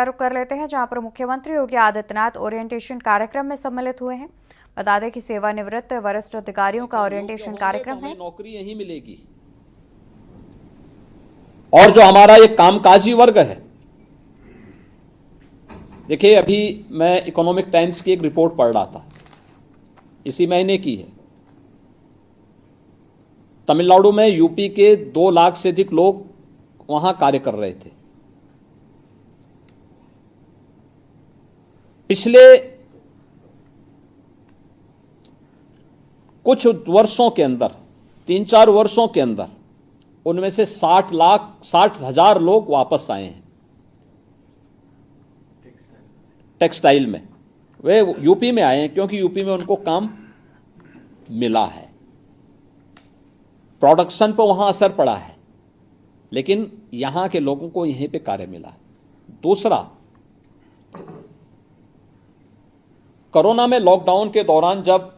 रुख कर लेते हैं, जहां पर मुख्यमंत्री योगी आदित्यनाथ ओरिएंटेशन कार्यक्रम में सम्मिलित हुए हैं। बता दें कि सेवानिवृत्त वरिष्ठ अधिकारियों का ओरिएंटेशन कार्यक्रम है। नौकरी यहीं मिलेगी। और जो हमारा ये कामकाजी वर्ग है, देखिए अभी मैं इकोनॉमिक टाइम्स की एक रिपोर्ट पढ़ रहा था, इसी महीने की है। तमिलनाडु में यूपी के 2 लाख से अधिक लोग वहां कार्य कर रहे थे। पिछले कुछ वर्षों के अंदर, 3-4 वर्षों के अंदर, उनमें से 60,000 लोग वापस आए हैं टेक्सटाइल में। वे यूपी में आए हैं क्योंकि यूपी में उनको काम मिला है, प्रोडक्शन पर वहां असर पड़ा है, लेकिन यहां के लोगों को यहीं पे कार्य मिला है। दूसरा, कोरोना में लॉकडाउन के दौरान जब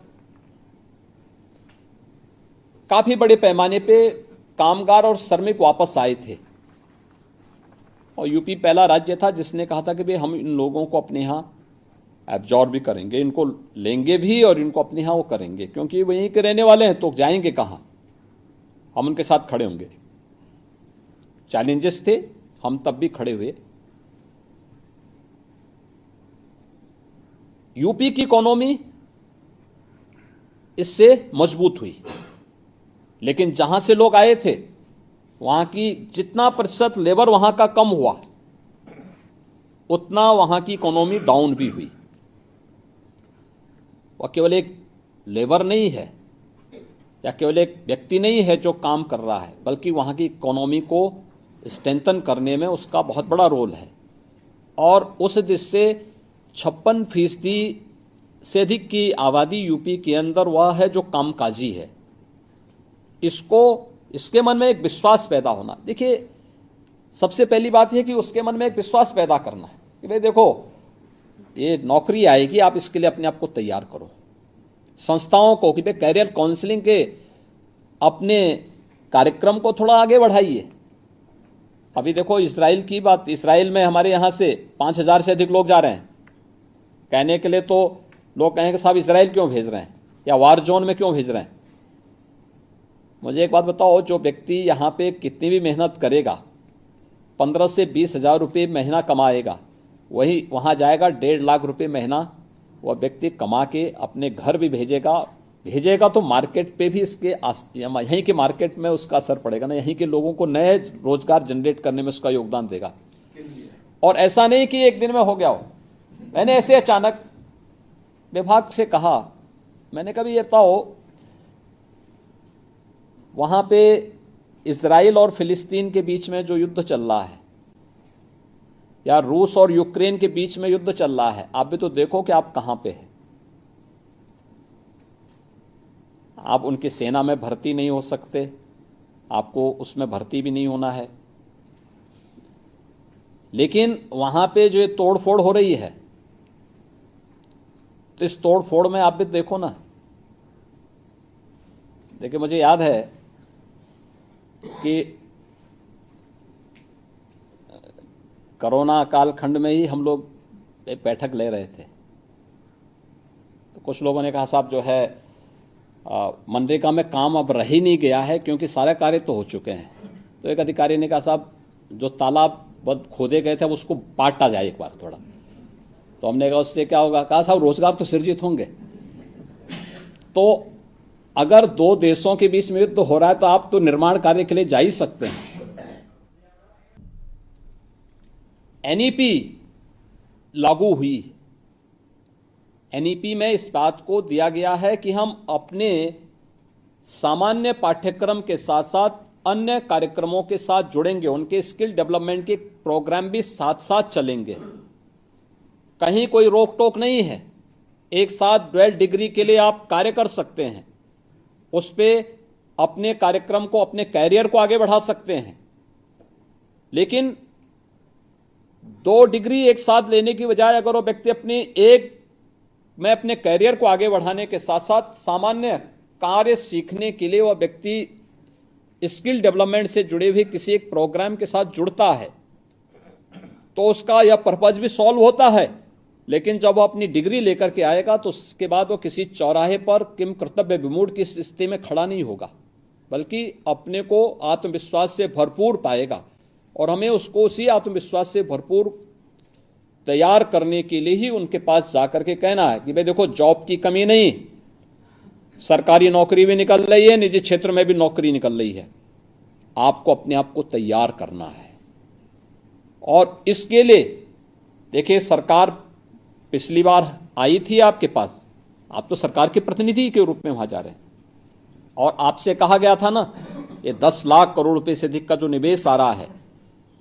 काफी बड़े पैमाने पे कामगार और श्रमिक वापस आए थे, और यूपी पहला राज्य था जिसने कहा था कि भाई हम इन लोगों को अपने यहां एब्जॉर्ब भी करेंगे, इनको लेंगे भी और इनको अपने यहां वो करेंगे, क्योंकि वहीं के रहने वाले हैं तो जाएंगे कहां, हम उनके साथ खड़े होंगे। चैलेंजेस थे, हम तब भी खड़े हुए। यूपी की इकोनॉमी इससे मजबूत हुई, लेकिन जहां से लोग आए थे वहां की जितना प्रतिशत लेबर वहां का कम हुआ, उतना वहां की इकोनॉमी डाउन भी हुई। वह केवल एक लेबर नहीं है या केवल एक व्यक्ति नहीं है जो काम कर रहा है, बल्कि वहां की इकोनॉमी को स्ट्रेंथन करने में उसका बहुत बड़ा रोल है। और उस देश से 56% से अधिक की आबादी यूपी के अंदर वह है जो कामकाजी है। इसके मन में एक विश्वास पैदा होना। देखिए, सबसे पहली बात है कि उसके मन में एक विश्वास पैदा करना है कि भाई देखो, ये नौकरी आएगी, आप इसके लिए अपने आप को तैयार करो। संस्थाओं को कि भाई कैरियर काउंसलिंग के अपने कार्यक्रम को थोड़ा आगे बढ़ाइए। अभी देखो इजराइल की बात, इजराइल में हमारे यहाँ से 5,000 से अधिक लोग जा रहे हैं। कहने के लिए तो लोग कहेंगे साहब इजराइल क्यों भेज रहे हैं या वार जोन में क्यों भेज रहे हैं। मुझे एक बात बताओ, जो व्यक्ति यहाँ पे कितनी भी मेहनत करेगा, 15 से 20 हज़ार रुपये महीना कमाएगा, वही वहाँ जाएगा 1.5 लाख रुपये महीना वह व्यक्ति कमा के अपने घर भी भेजेगा तो मार्केट पे भी इसके यहीं के मार्केट में उसका असर पड़ेगा ना, यहीं के लोगों को नए रोजगार जनरेट करने में उसका योगदान देगा। और ऐसा नहीं कि एक दिन में हो गया हो। मैंने ऐसे अचानक विभाग से कहा, मैंने कभी ये बताओ, वहां पे इजराइल और फिलिस्तीन के बीच में जो युद्ध चल रहा है, या रूस और यूक्रेन के बीच में युद्ध चल रहा है, आप भी तो देखो कि आप कहां पे हैं। आप उनकी सेना में भर्ती नहीं हो सकते, आपको उसमें भर्ती भी नहीं होना है, लेकिन वहां पे जो तोड़फोड़ हो रही है, तो इस तोड़फोड़ में आप भी देखो ना। देखिए, मुझे याद है कि कोरोना कालखंड में ही हम लोग एक बैठक ले रहे थे, तो कुछ लोगों ने कहा साहब जो है मनरेगा में काम अब रह ही नहीं गया है क्योंकि सारे कार्य तो हो चुके हैं। तो एक अधिकारी ने कहा साहब जो तालाब खोदे गए थे अब उसको पाटा जाए एक बार थोड़ा। तो हमने कहा उससे क्या होगा, कहा साहब रोजगार तो सृजित होंगे। तो अगर 2 देशों के बीच में युद्ध हो रहा है तो आप तो निर्माण कार्य के लिए जा ही सकते हैं। एनईपी लागू हुई। एनईपी में इस बात को दिया गया है कि हम अपने सामान्य पाठ्यक्रम के साथ साथ अन्य कार्यक्रमों के साथ जुड़ेंगे, उनके स्किल डेवलपमेंट के प्रोग्राम भी साथ साथ चलेंगे। कहीं कोई रोक टोक नहीं है, एक साथ ड्वेल डिग्री के लिए आप कार्य कर सकते हैं, उस पर अपने कार्यक्रम को, अपने कैरियर को आगे बढ़ा सकते हैं। लेकिन 2 डिग्री एक साथ लेने की बजाय अगर वो व्यक्ति अपने कैरियर को आगे बढ़ाने के साथ साथ सामान्य कार्य सीखने के लिए वह व्यक्ति स्किल डेवलपमेंट से जुड़े हुए किसी एक प्रोग्राम के साथ जुड़ता है, तो उसका यह पर्पज भी सॉल्व होता है। लेकिन जब वो अपनी डिग्री लेकर के आएगा तो उसके बाद वो किसी चौराहे पर किम कर्तव्य विमूढ़ की स्थिति में खड़ा नहीं होगा, बल्कि अपने को आत्मविश्वास से भरपूर पाएगा। और हमें उसको उसी आत्मविश्वास से भरपूर तैयार करने के लिए ही उनके पास जाकर के कहना है कि भाई देखो, जॉब की कमी नहीं, सरकारी नौकरी भी निकल रही है, निजी क्षेत्र में भी नौकरी निकल रही है, आपको अपने आप को तैयार करना है। और इसके लिए देखिए, सरकार पिछली बार आई थी आपके पास, आप तो सरकार के प्रतिनिधि के रूप में वहां जा रहे हैं, और आपसे कहा गया था ना, ये 10 लाख करोड़ रुपए से अधिक का जो निवेश आ रहा है,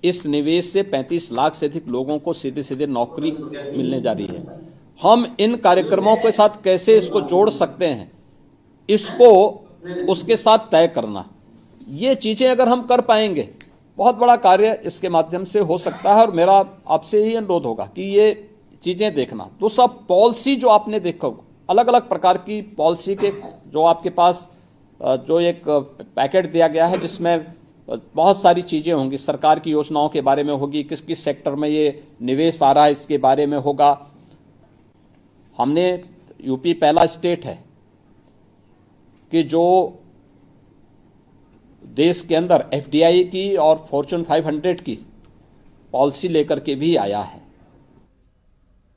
इस निवेश से 35 लाख से अधिक लोगों को सीधे सीधे नौकरी मिलने जा रही है। हम इन कार्यक्रमों के साथ कैसे इसको जोड़ सकते हैं, इसको उसके साथ तय करना। ये चीजें अगर हम कर पाएंगे, बहुत बड़ा कार्य इसके माध्यम से हो सकता है। और मेरा आपसे ही अनुरोध होगा कि ये चीजें देखना। तो सब पॉलिसी जो आपने देखा, अलग अलग प्रकार की पॉलिसी के जो आपके पास जो एक पैकेट दिया गया है, जिसमें बहुत सारी चीजें होंगी, सरकार की योजनाओं के बारे में होगी, किस किस सेक्टर में ये निवेश आ रहा है इसके बारे में होगा। हमने, यूपी पहला स्टेट है कि जो देश के अंदर एफडीआई की और फॉर्च्यून 500 की पॉलिसी लेकर के भी आया है।